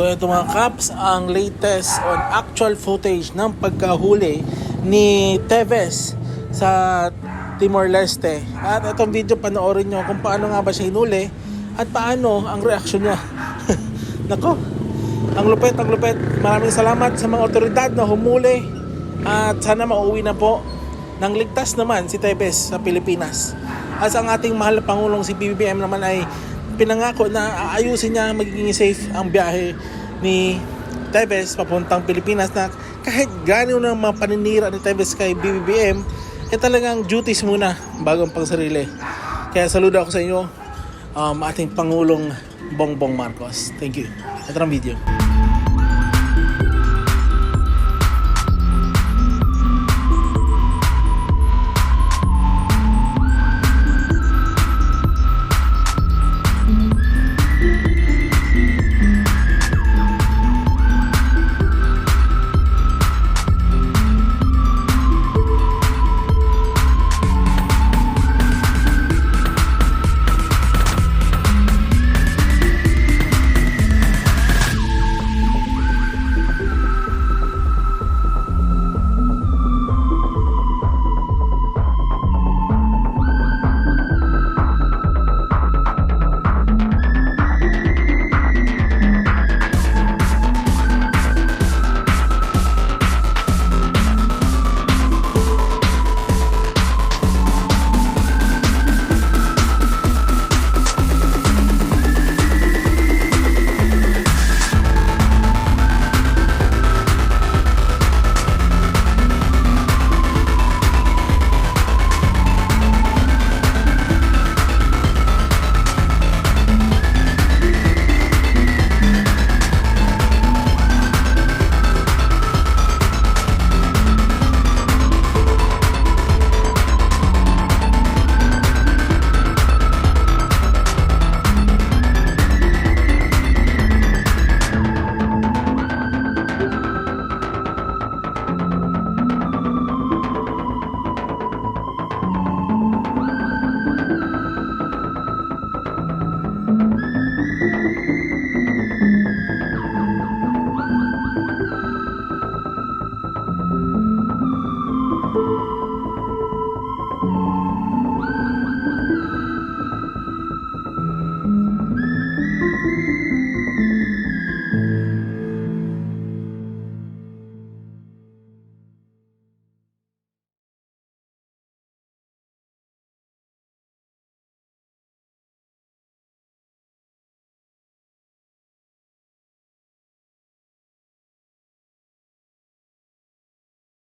So ito mga Kaps, ang latest on actual footage ng pagkahuli ni Tevez sa Timor-Leste. At itong video panoorin nyo kung paano nga ba siya hinuli at paano ang reaksyon niya. Nako, ang lupet, ang lupet. Maraming salamat sa mga otoridad na humuli at sana mauwi na po nang ligtas naman si Tevez sa Pilipinas. At ang ating mahal na Pangulong si BBM naman ay pinangako na aayusin niya magiging safe ang biyahe ni Tevez papuntang Pilipinas, na kahit gano'n ng mga paninira ni Tevez kay BBM, talagang duties muna bago ang pagsarili. Kaya saludo ako sa inyo, ating Pangulong Bongbong Marcos. Thank you. Ito ang video.